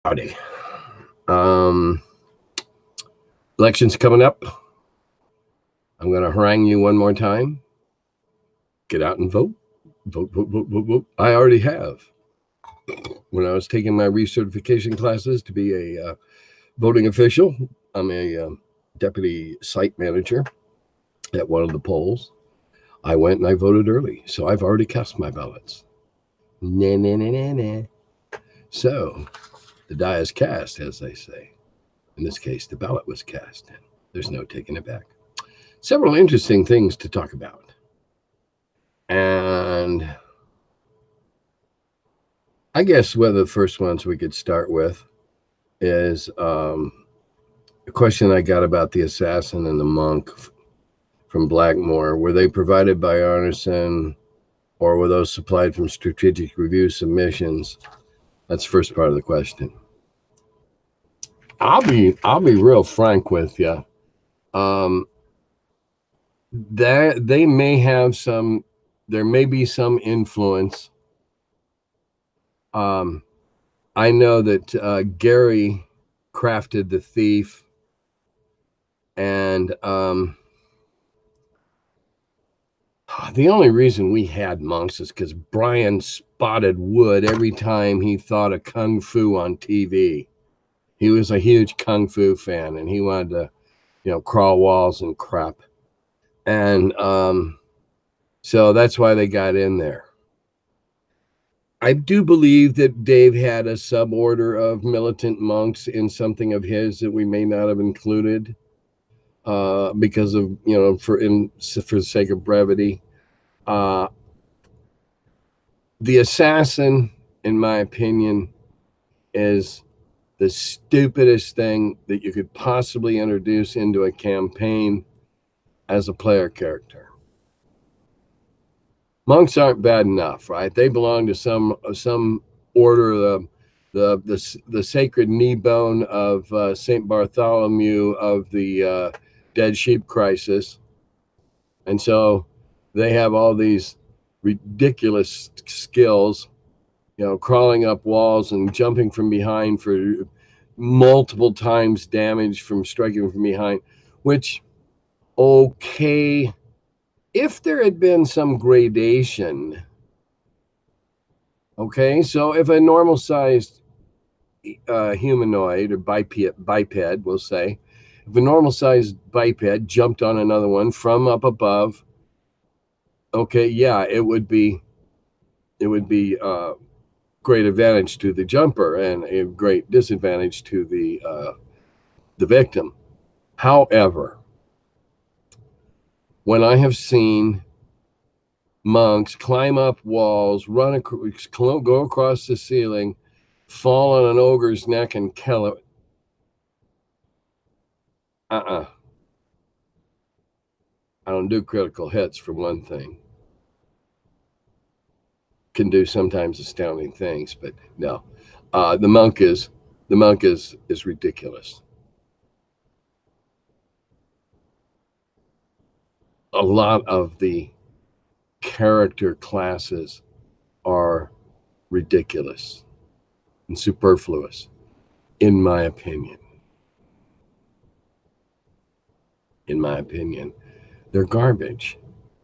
Howdy. Election's coming up. I'm going to harangue you one more time. Get out and vote. Vote, vote, vote, vote, vote. I already have. When I was taking my recertification classes to be a voting official, I'm a deputy site manager at one of the polls. I went and I voted early, so I've already cast my ballots. Nah, nah, nah, nah, nah. So the die is cast, as they say. In this case, the ballot was cast, and there's no taking it back. Several interesting things to talk about. And I guess one of the first ones we could start with is a question I got about the assassin and the monk from Blackmore. Were they provided by Arneson, or were those supplied from strategic review submissions? That's the first part of the question. I'll be real frank with you. That they may have some, there may be some influence. I know that Gary crafted the thief, and the only reason we had monks is because Brian spotted wood every time he thought of kung fu on TV. He was a huge kung fu fan, and he wanted to, crawl walls and crap. And so that's why they got in there. I do believe that Dave had a suborder of militant monks in something of his that we may not have included because of, for the sake of brevity. The assassin, in my opinion, is the stupidest thing that you could possibly introduce into a campaign as a player character. Monks aren't bad enough, right? They belong to some order, the sacred knee bone of St. Bartholomew of the Dead Sheep Crisis. And so they have all these ridiculous skills, crawling up walls and jumping from behind for multiple times damage from striking from behind, which, okay, if there had been some gradation, okay, so if a normal-sized humanoid or biped, we'll say, if a normal-sized biped jumped on another one from up above, okay, yeah, it would be great advantage to the jumper and a great disadvantage to the victim. However, when I have seen monks climb up walls, go across the ceiling, fall on an ogre's neck and kill it, I don't do critical hits, for one thing. Can do sometimes astounding things, but no. The monk is ridiculous. A lot of the character classes are ridiculous and superfluous, in my opinion. In my opinion, they're garbage.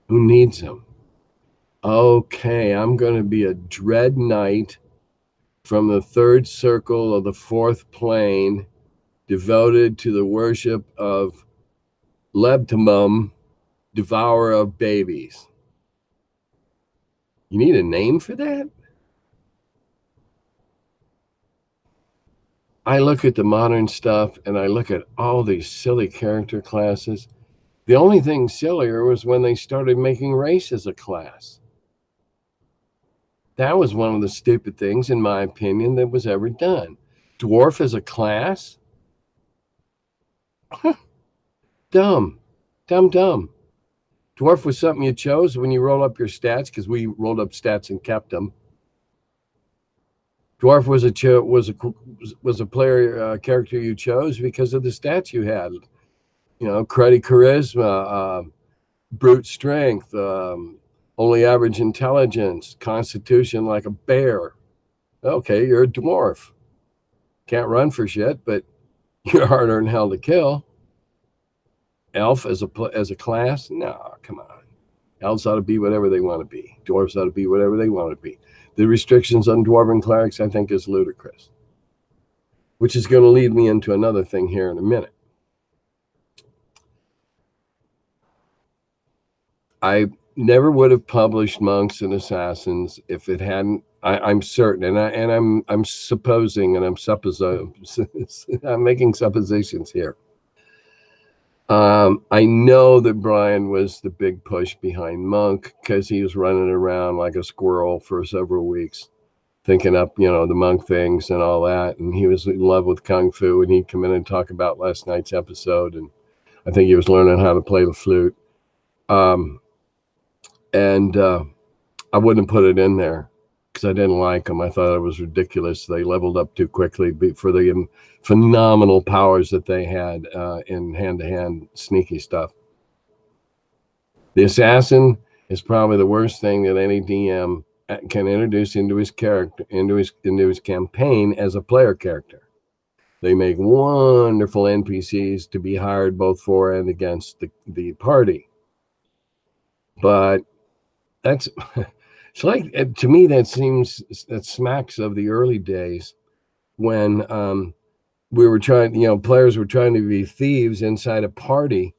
Who needs them? Okay, I'm going to be a dread knight from the third circle of the fourth plane, devoted to the worship of Lebtamum, devourer of babies. You need a name for that? I look at the modern stuff and I look at all these silly character classes. The only thing sillier was when they started making race as a class. That was one of the stupid things, in my opinion, that was ever done. Dwarf as a class? Dumb. Dwarf was something you chose when you roll up your stats, because we rolled up stats and kept them. Dwarf was a player character you chose because of the stats you had. Cruddy charisma, brute strength, only average intelligence, constitution like a bear. Okay, you're a dwarf. Can't run for shit, but you're harder than hell to kill. Elf as a class? No, come on. Elves ought to be whatever they want to be. Dwarves ought to be whatever they want to be. The restrictions on dwarven clerics, I think, is ludicrous. Which is going to lead me into another thing here in a minute. I never would have published Monks and Assassins if it hadn't. I'm certain, and I'm supposing, and I'm making suppositions here. I know that Brian was the big push behind Monk because he was running around like a squirrel for several weeks, thinking up, the Monk things and all that. And he was in love with Kung Fu, and he'd come in and talk about last night's episode. And I think he was learning how to play the flute. I wouldn't put it in there because I didn't like him. I thought it was ridiculous. They leveled up too quickly for the phenomenal powers that they had in hand-to-hand sneaky stuff. The assassin is probably the worst thing that any DM can introduce into his character, into his campaign as a player character. They make wonderful NPCs to be hired both for and against the party. But that's it's like, to me, that smacks of the early days when we were trying, players were trying to be thieves inside a party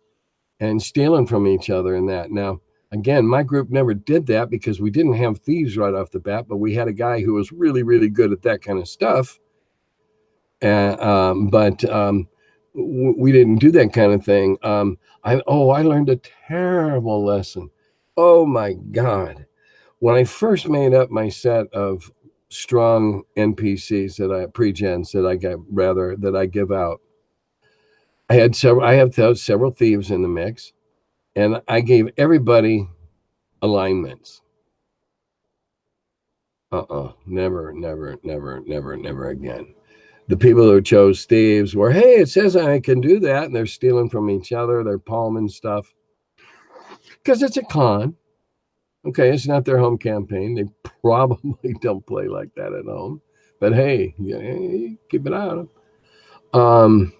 and stealing from each other and that. Now, again, my group never did that because we didn't have thieves right off the bat, but we had a guy who was really, really good at that kind of stuff. But we didn't do that kind of thing. I learned a terrible lesson. Oh my God. When I first made up my set of strong NPCs that I give out, I have several thieves in the mix, and I gave everybody alignments. Never again. The people who chose thieves were, hey, it says I can do that, and they're stealing from each other, they're palming stuff. Because it's a con. Okay, it's not their home campaign. They probably don't play like that at home. But hey, keep an eye on them.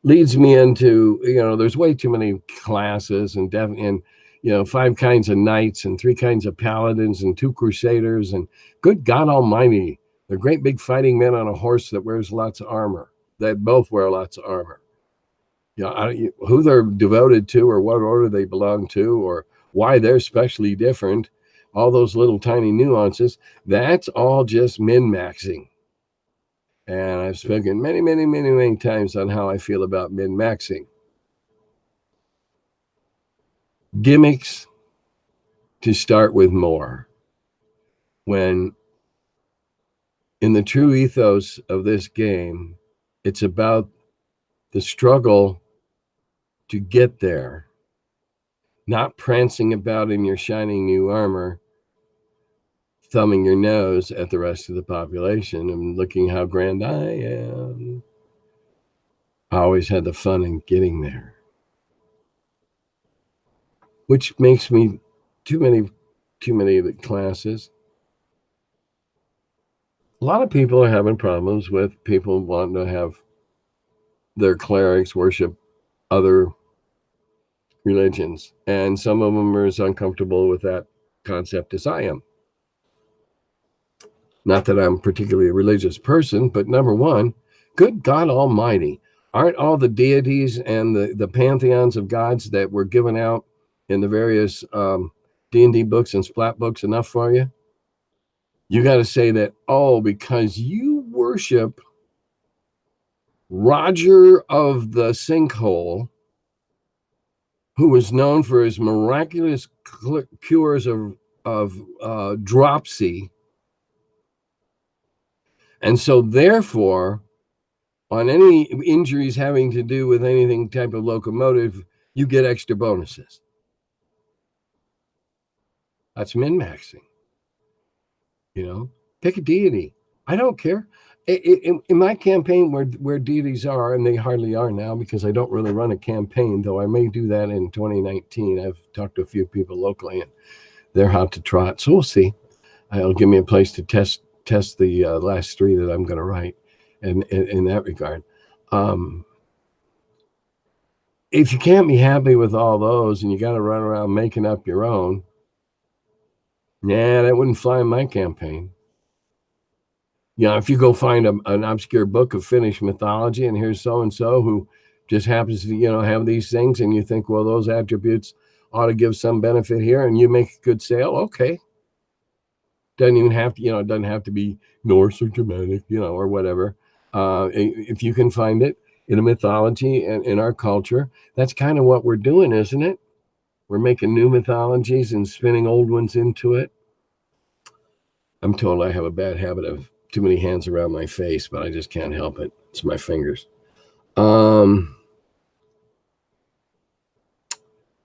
Leads me into, there's way too many classes and 5 kinds of knights and 3 kinds of paladins and 2 crusaders. And good God almighty, they're great big fighting men on a horse that wears lots of armor. They both wear lots of armor. Who they're devoted to or what order they belong to or why they're specially different, all those little tiny nuances, that's all just min-maxing. And I've spoken many, many, many, many times on how I feel about min-maxing. Gimmicks to start with more. When in the true ethos of this game, it's about the struggle to get there, not prancing about in your shining new armor, thumbing your nose at the rest of the population and looking how grand I am. I always had the fun in getting there, which makes me too many of the classes. A lot of people are having problems with people wanting to have their clerics worship other religions, and some of them are as uncomfortable with that concept as I am. Not that I'm particularly a religious person, but number one, good God almighty, aren't all the deities and the pantheons of gods that were given out in the various D&D books and splat books enough for you? You got to say that, because you worship Roger of the Sinkhole, who was known for his miraculous cures of dropsy. And so therefore, on any injuries having to do with anything type of locomotive, you get extra bonuses. That's min-maxing. Pick a deity. I don't care. In my campaign where deities are, and they hardly are now because I don't really run a campaign, though I may do that in 2019. I've talked to a few people locally, and they're hot to trot. So we'll see. It'll give me a place to test test the last 3 that I'm going to write, and in that regard. If you can't be happy with all those and you got to run around making up your own, that wouldn't fly in my campaign. If you go find an obscure book of Finnish mythology and here's so-and-so who just happens to, have these things, and you think, well, those attributes ought to give some benefit here, and you make a good sale, okay. Doesn't even have to, it doesn't have to be Norse or Germanic, or whatever. If you can find it in a mythology and in our culture, that's kind of what we're doing, isn't it? We're making new mythologies and spinning old ones into it. I'm told I have a bad habit of too many hands around my face, but I just can't help it. It's my fingers.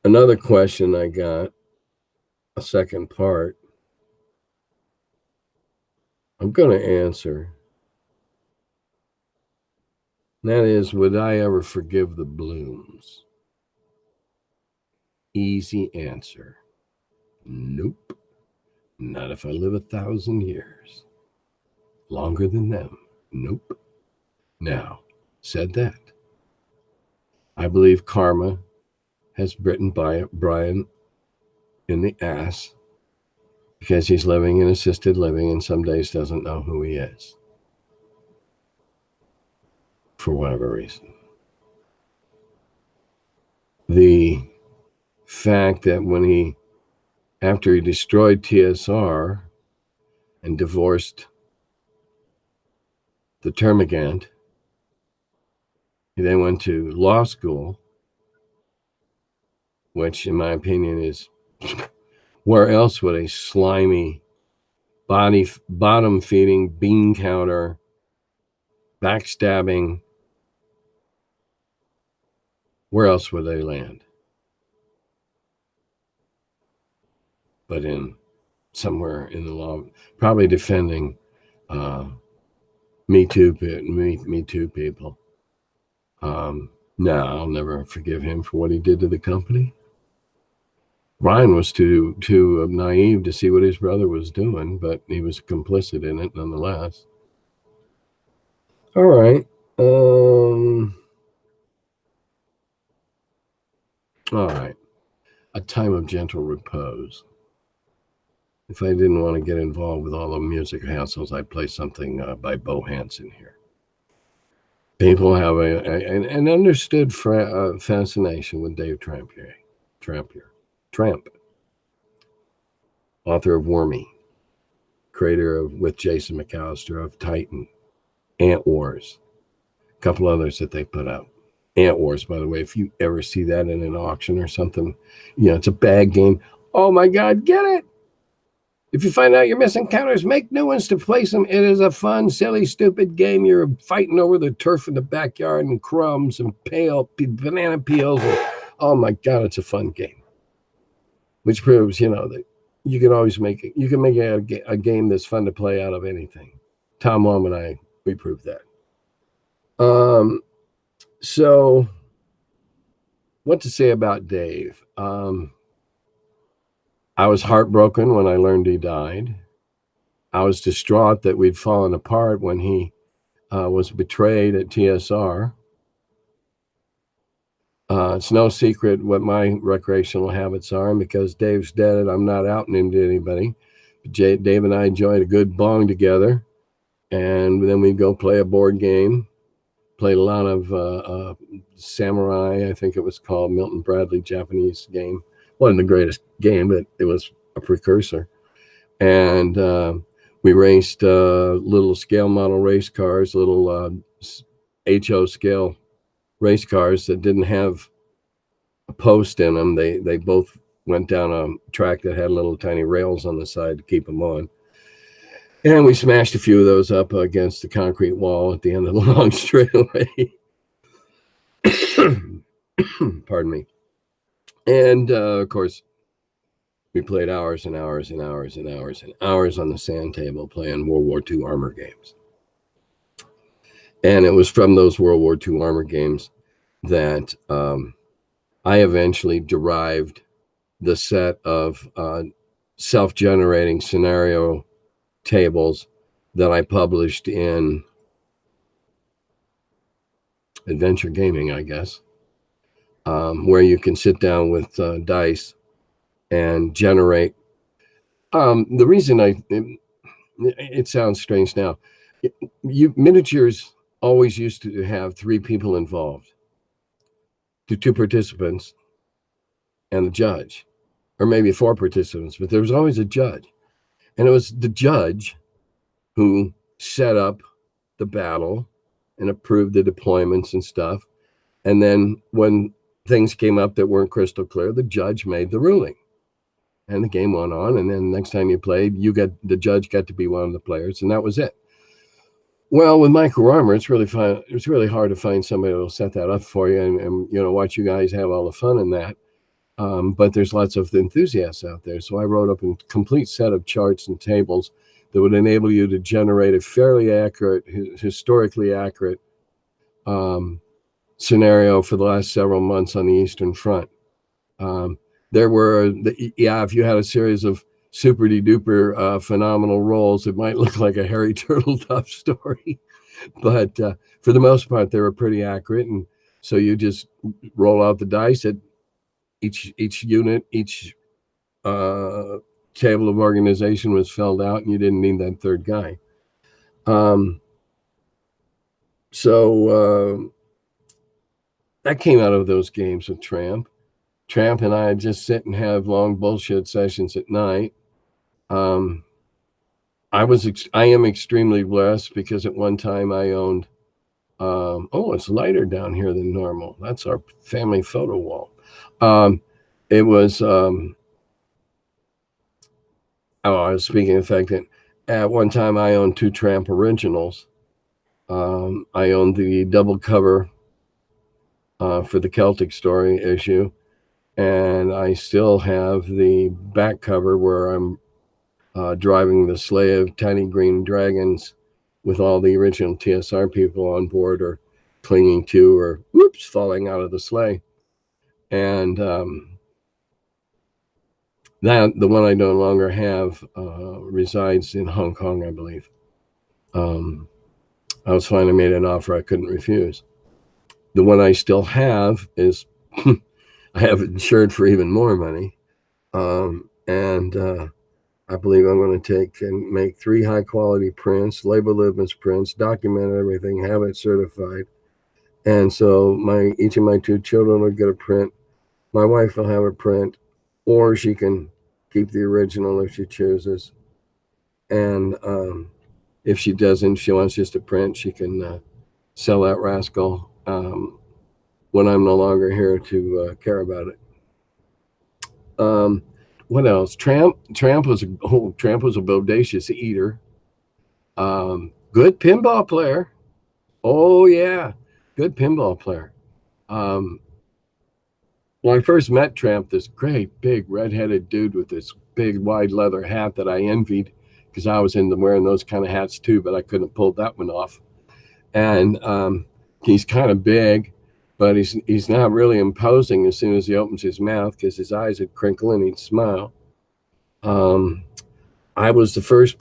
Another question I got, a second part, I'm going to answer. And that is, would I ever forgive the Blooms? Easy answer. Nope. Not if I live 1,000 years. Longer than them. Nope. Now, said that, I believe karma has bitten Brian in the ass because he's living in assisted living and some days doesn't know who he is. For whatever reason. The fact that after he destroyed TSR and divorced the termagant, he then went to law school, which in my opinion is, where else would a slimy, bottom-feeding, bean counter, backstabbing, where else would they land? But somewhere in the law, probably defending Me Too people. No, I'll never forgive him for what he did to the company. Brian was too naive to see what his brother was doing, but he was complicit in it nonetheless. All right. All right. A time of gentle repose. If I didn't want to get involved with all the music hassles, I'd play something by Bo Hansen here. People have an understood fascination with Dave Trampier. Tramp. Author of Wormy. Creator with Jason McAllister of Titan. Ant Wars. A couple others that they put out. Ant Wars, by the way, if you ever see that in an auction or something, it's a bag game. Oh my God, get it! If you find out you're missing counters, make new ones to place them. It is a fun, silly, stupid game. You're fighting over the turf in the backyard and crumbs and banana peels. And, oh my God, it's a fun game. Which proves, that you can always make it. You can make a game that's fun to play out of anything. Tom Lom and I, we proved that. So what to say about Dave? I was heartbroken when I learned he died. I was distraught that we'd fallen apart when he was betrayed at TSR. It's no secret what my recreational habits are, and because Dave's dead and I'm not outing him to anybody, Dave and I enjoyed a good bong together, and then we'd go play a board game. Played a lot of Samurai, I think it was called, Milton Bradley Japanese game. Wasn't the greatest game, but it was a precursor. And we raced little scale model race cars, little HO scale race cars that didn't have a post in them. They both went down a track that had little tiny rails on the side to keep them on. And we smashed a few of those up against the concrete wall at the end of the long straightaway. Pardon me. And, of course, we played hours and hours and hours and hours and hours on the sand table playing World War II armor games. And it was from those World War II armor games that I eventually derived the set of self-generating scenario tables that I published in Adventure Gaming, I guess, where you can sit down with dice and generate. The reason it sounds strange now. Miniatures always used to have 3 people involved, 2 participants and a judge, or maybe 4 participants, but there was always a judge. And it was the judge who set up the battle and approved the deployments and stuff. And then when things came up that weren't crystal clear, the judge made the ruling. And the game went on. And then next time you played, the judge got to be one of the players, and that was it. Well, with micro armor, it's really fun. It's really hard to find somebody that'll set that up for you and watch you guys have all the fun in that. But there's lots of enthusiasts out there. So I wrote up a complete set of charts and tables that would enable you to generate a fairly accurate, historically accurate scenario for the last several months on the Eastern Front. There were, if you had a series of super duper phenomenal rolls, it might look like a Harry Turtledove story. But for the most part, they were pretty accurate. And so you just roll out the dice at each unit, each table of organization was filled out, and you didn't need that third guy. So that came out of those games with Tramp. Tramp and I just sit and have long bullshit sessions at night. I am extremely blessed because at one time I owned, it's lighter down here than normal. That's our family photo wall. It was, I was speaking of the fact that at one time I owned 2 Tramp originals. I owned the double cover for the Celtic Story issue, and I still have the back cover where I'm driving the sleigh of tiny green dragons with all the original TSR people on board or clinging to or falling out of the sleigh. And that the one I no longer have resides in Hong Kong, I believe. I was finally made an offer I couldn't refuse. The one I still have is I have it insured for even more money. And I believe I'm going to take and make 3 high quality prints, label them as prints, document everything, have it certified. And so each of my 2 children will get a print. My wife will have a print, or she can keep the original if she chooses. And if she doesn't, she wants just a print, she can sell that rascal when I'm no longer here to care about it. What else? Tramp was a bodacious eater. Good pinball player. Oh yeah, good pinball player. When I first met Tramp, this great big redheaded dude with this big wide leather hat that I envied because I was into wearing those kind of hats too, but I couldn't have pulled that one off. And he's kind of big, but he's not really imposing as soon as he opens his mouth because his eyes would crinkle and he'd smile. I was the first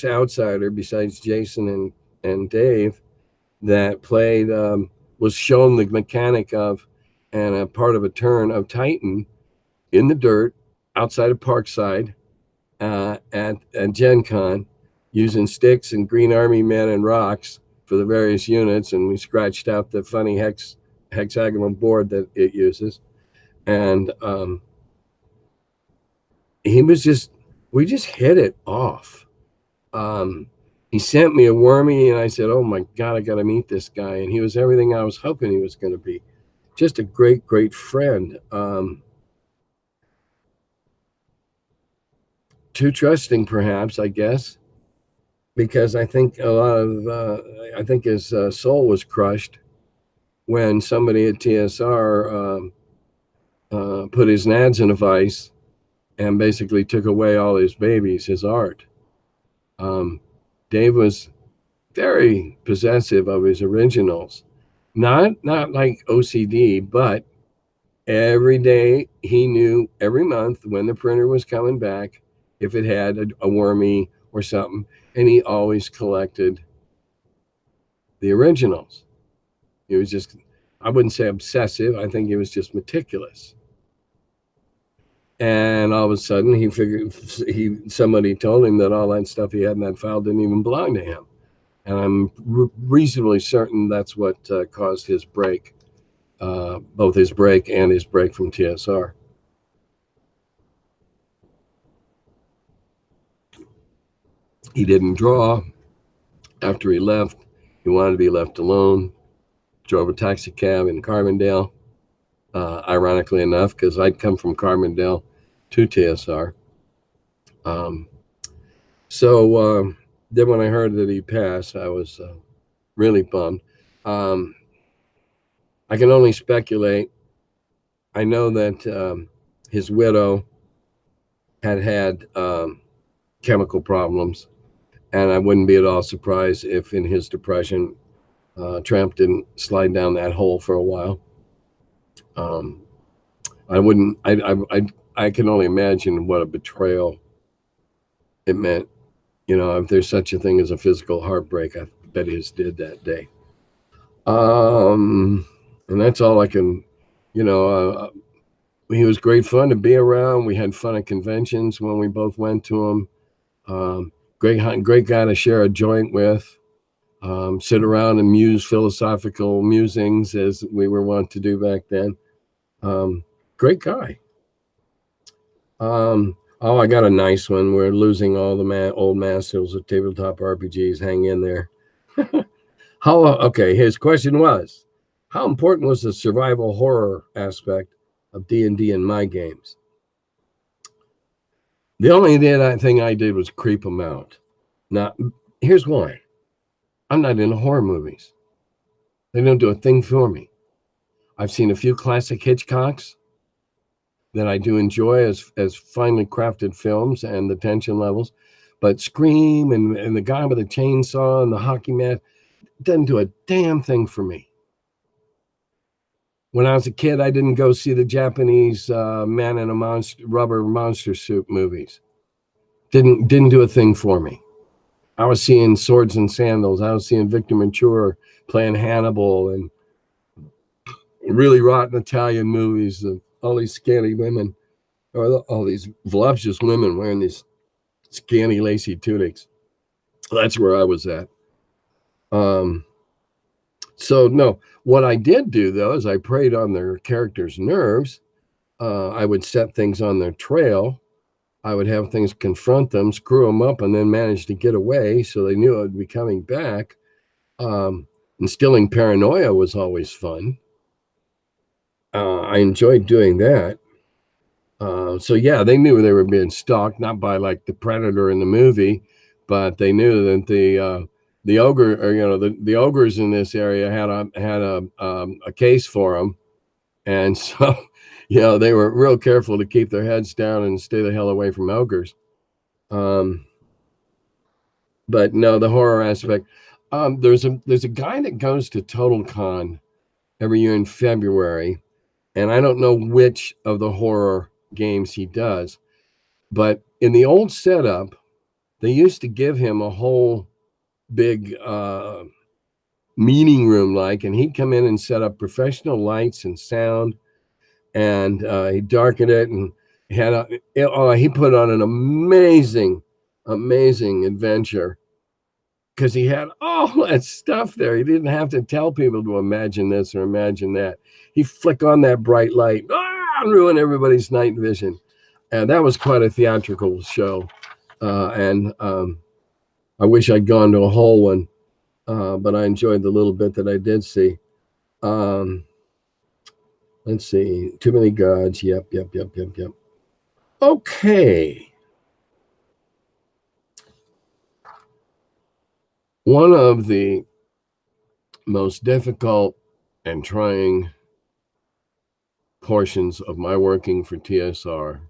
outsider besides Jason and Dave that played, was shown the mechanic of and a part of a turn of Titan in the dirt outside of Parkside at Gen Con using sticks and Green Army men and rocks for the various units, and we scratched out the funny hexagonal board that it uses. And we just hit it off. He sent me a wormy, and I said, oh my God, I got to meet this guy. And he was everything I was hoping he was going to be. Just a great, great friend. Too trusting, perhaps, I guess, because I think I think his soul was crushed when somebody at TSR put his nads in a vice and basically took away all his babies, his art. Dave was very possessive of his originals, not like OCD, but every day he knew every month when the printer was coming back if it had a wormy or something, and he always collected the originals. He was just, I wouldn't say obsessive, I think he was just meticulous. And all of a sudden he figured, somebody told him that all that stuff he had in that file didn't even belong to him. And I'm reasonably certain that's what caused his break, both his break and his break from TSR. He didn't draw. After he left, he wanted to be left alone. Drove a taxi cab in Carbondale, ironically enough, because I'd come from Carbondale to TSR. So then when I heard that he passed, I was really bummed. I can only speculate. I know that his widow had chemical problems, and I wouldn't be at all surprised if in his depression, Tramp didn't slide down that hole for a while. I wouldn't. I can only imagine what a betrayal it meant. You know, if there's such a thing as a physical heartbreak, I bet his did that day. And that's all I can. You know, he was great fun to be around. We had fun at conventions when we both went to them. Great guy to share a joint with. Sit around and muse philosophical musings as we were wont to do back then. Great guy. Oh, I got a nice one. We're losing all the old masters of tabletop RPGs. Hang in there. Okay, his question was, how important was the survival horror aspect of D&D in my games? The only thing I did was creep them out. Now, here's why. I'm not into horror movies. They don't do a thing for me. I've seen a few classic Hitchcocks that I do enjoy as finely crafted films and the tension levels, but Scream and the guy with the chainsaw and the hockey mat doesn't do a damn thing for me. When I was a kid, I didn't go see the Japanese man in a rubber monster suit movies. Didn't do a thing for me. I was seeing Swords and Sandals. I was seeing Victor Mature playing Hannibal and really rotten Italian movies of all these scanty women, or all these voluptuous women wearing these scanty, lacy tunics. That's where I was at. So no, what I did do though is I preyed on their characters' nerves. I would set things on their trail. I would have things confront them, screw them up, and then manage to get away so they knew I would be coming back. Instilling paranoia was always fun. I enjoyed doing that. So yeah, they knew they were being stalked, not by like the predator in the movie, but they knew that the ogre, or you know, the ogres in this area had a case for them, and so you know they were real careful to keep their heads down and stay the hell away from ogres. But no, the horror aspect. There's a guy that goes to Total Con every year in February, and I don't know which of the horror games he does, but in the old setup, they used to give him a whole big meeting room, and he'd come in and set up professional lights and sound, and he'd darken it, and he put on an amazing adventure because he had all that stuff there. He didn't have to tell people to imagine this or imagine that. He'd flick on that bright light, and ruin everybody's night vision. And that was quite a theatrical show. And I wish I'd gone to a whole one, but I enjoyed the little bit that I did see. Let's see. Too Many Gods. Yep. Okay. One of the most difficult and trying portions of my working for TSR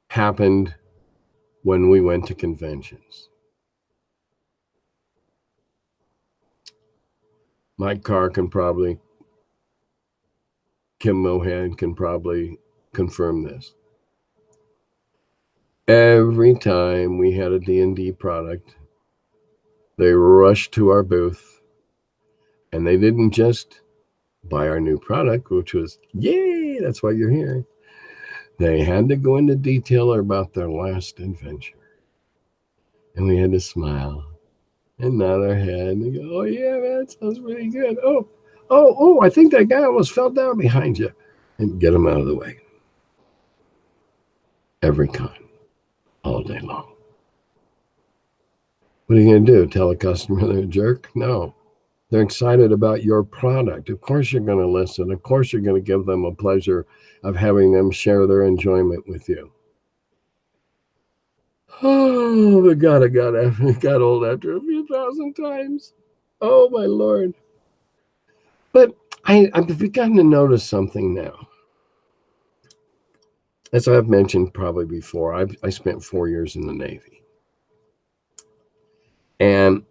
happened when we went to conventions. Mike Carr can probably, Kim Mohan can probably confirm this. Every time we had a D&D product, they rushed to our booth, and they didn't just buy our new product, which was, yay, that's why you're here. They had to go into detail about their last adventure. And we had to smile and nod our head and go, oh, yeah, that sounds really good. Oh, I think that guy almost fell down behind you. And get him out of the way. Every con, all day long. What are you going to do? Tell a customer they're a jerk? No. They're excited about your product. Of course you're going to listen. Of course you're going to give them a pleasure of having them share their enjoyment with you. Oh, but God, it got old after a few thousand times. Oh, my Lord. But I've begun to notice something now. As I've mentioned probably before, I spent 4 years in the Navy. And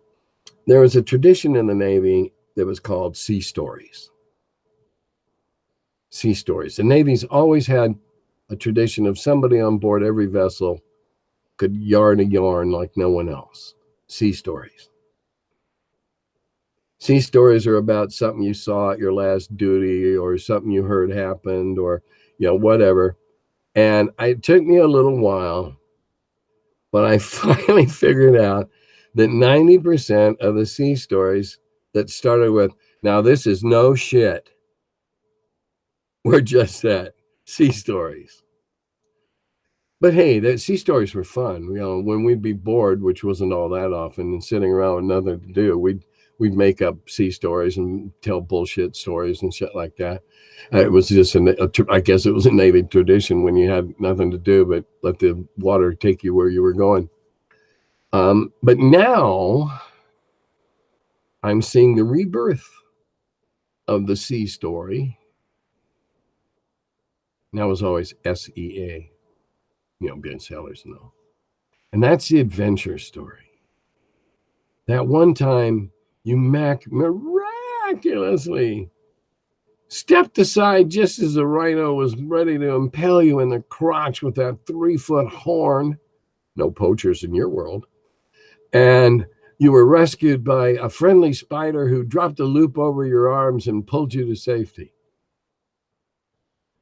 there was a tradition in the Navy that was called sea stories. Sea stories. The Navy's always had a tradition of somebody on board every vessel could yarn a yarn like no one else. Sea stories. Sea stories are about something you saw at your last duty or something you heard happened or, whatever. And it took me a little while, but I finally figured out that 90% of the sea stories that started with, now this is no shit, were just that, sea stories. But hey, the sea stories were fun. When we'd be bored, which wasn't all that often, and sitting around with nothing to do, we'd make up sea stories and tell bullshit stories and shit like that. It was just, I guess it was a Navy tradition when you had nothing to do but let the water take you where you were going. But now I'm seeing the rebirth of the sea story. Now it was always SEA, being sailors and all. And that's the adventure story. That one time you miraculously stepped aside just as the rhino was ready to impale you in the crotch with that 3-foot horn. No poachers in your world. And you were rescued by a friendly spider who dropped a loop over your arms and pulled you to safety.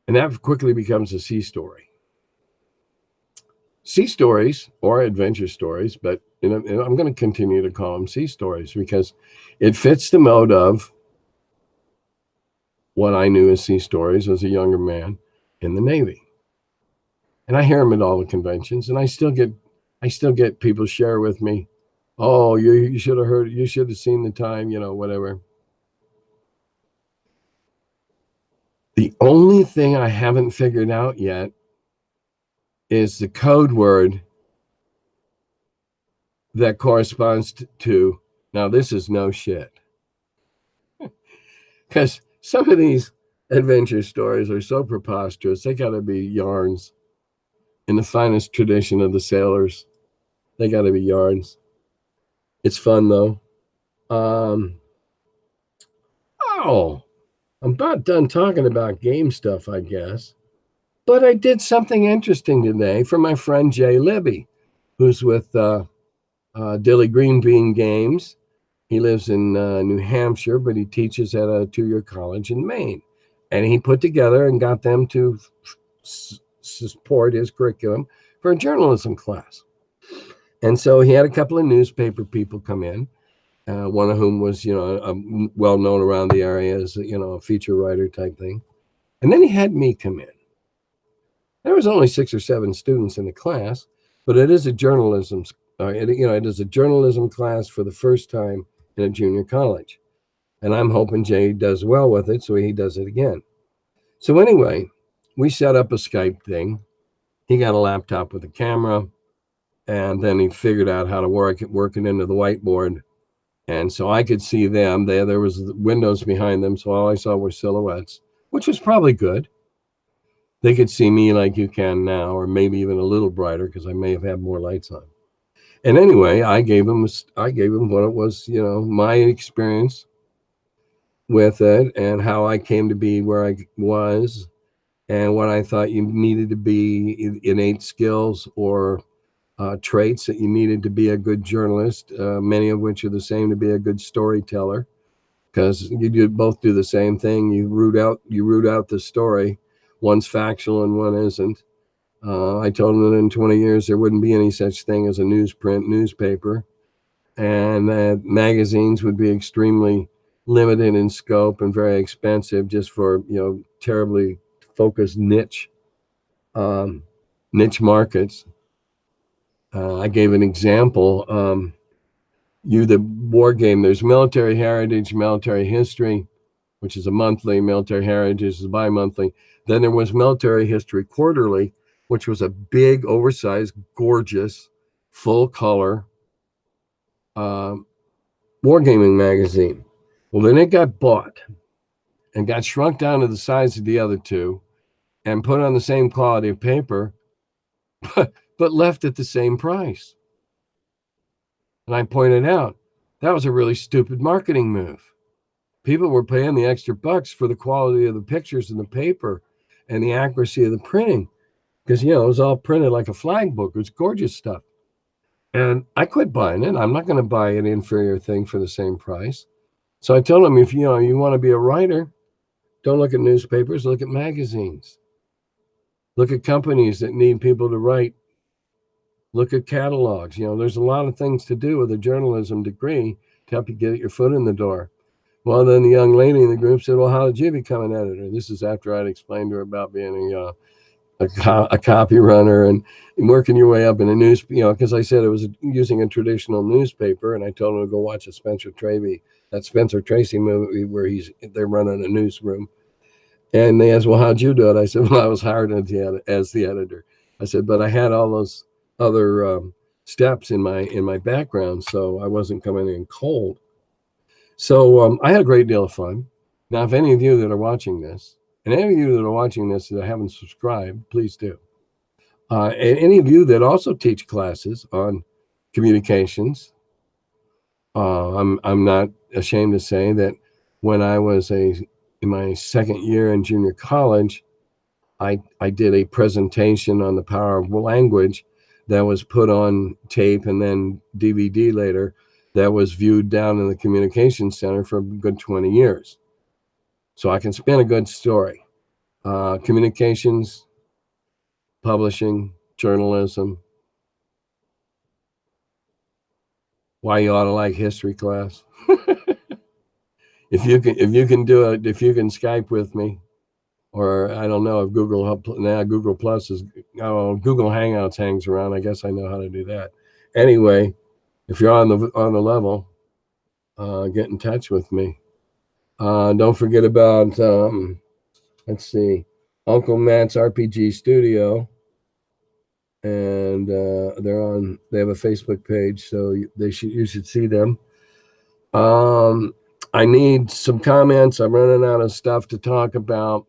And that quickly becomes a sea story. Sea stories or adventure stories, but I'm going to continue to call them sea stories because it fits the mode of what I knew as sea stories as a younger man in the Navy. And I hear them at all the conventions, and I still get people share with me, oh, you should have heard, you should have seen the time, whatever. The only thing I haven't figured out yet is the code word that corresponds to, now this is no shit. Because some of these adventure stories are so preposterous, they got to be yarns. In the finest tradition of the sailors, they got to be yarns. It's fun, though. I'm about done talking about game stuff, I guess. But I did something interesting today for my friend Jay Libby, who's with Dilly Green Bean Games. He lives in New Hampshire, but he teaches at a 2-year college in Maine. And he put together and got them to support his curriculum for a journalism class. And so he had a couple of newspaper people come in, one of whom was, well-known around the area as, a feature writer type thing. And then he had me come in. There was only 6 or 7 students in the class, but it is a journalism, it is a journalism class for the first time in a junior college. And I'm hoping Jay does well with it, so he does it again. So anyway, we set up a Skype thing. He got a laptop with a camera, and then he figured out how to work it into the whiteboard. And so I could see them. There was windows behind them, so all I saw were silhouettes, which was probably good. They could see me like you can now, or maybe even a little brighter because I may have had more lights on. And anyway, I gave him what it was, my experience with it and how I came to be where I was and what I thought you needed to be innate skills or traits that you needed to be a good journalist, many of which are the same to be a good storyteller, because you both do the same thing. You root out the story. One's factual and one isn't. I told them that in 20 years there wouldn't be any such thing as a newsprint newspaper, and that magazines would be extremely limited in scope and very expensive just for terribly focused niche markets. I gave an example. The war game. There's military heritage, military history, which is a monthly. Military heritage is bi-monthly. Then there was military history quarterly, which was a big, oversized, gorgeous, full color wargaming magazine. Well, then it got bought and got shrunk down to the size of the other two and put on the same quality of paper, but left at the same price. And I pointed out that was a really stupid marketing move. People were paying the extra bucks for the quality of the pictures in the paper and the accuracy of the printing, because it was all printed like a flag book. It was gorgeous stuff. And I quit buying it. I'm not going to buy an inferior thing for the same price. So I told him, if you want to be a writer, don't look at newspapers, look at magazines. Look at companies that need people to write. Look at catalogs. There's a lot of things to do with a journalism degree to help you get your foot in the door. Well, then the young lady in the group said, well, how did you become an editor? This is after I'd explained to her about being a copy runner and working your way up in a news, because I said it was using a traditional newspaper, and I told him to go watch that Spencer Tracy movie where they're running a newsroom. And they asked, well, how'd you do it? I said, well, I was hired as the editor. I said, but I had all those other steps in my background, so I wasn't coming in cold. So I had a great deal of fun. Now, if any of you that are watching this, and any of you that are watching this that haven't subscribed, please do. And any of you that also teach classes on communications, I'm not ashamed to say that when I was in my second year in junior college, I did a presentation on the power of language that was put on tape and then DVD later, that was viewed down in the communications center for a good 20 years. So I can spin a good story. Communications, publishing, journalism. Why you ought to like history class. If you can do it, if you can Skype with me, or I don't know if Google Plus is, Google Hangouts hangs around. I guess I know how to do that. Anyway, if you're on the level, get in touch with me. Don't forget about let's see, Uncle Matt's RPG Studio, and they have a Facebook page, so you should see them. I need some comments. I'm running out of stuff to talk about.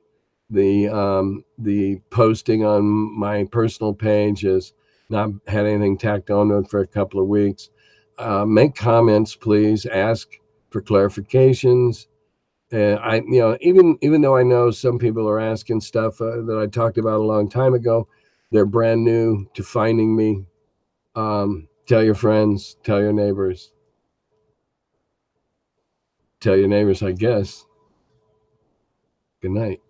The posting on my personal page has not had anything tacked on to it for a couple of weeks. Make comments, please. Ask for clarifications. I, even though I know some people are asking stuff that I talked about a long time ago, they're brand new to finding me. Tell your friends, tell your neighbors. Tell your neighbors, I guess. Good night.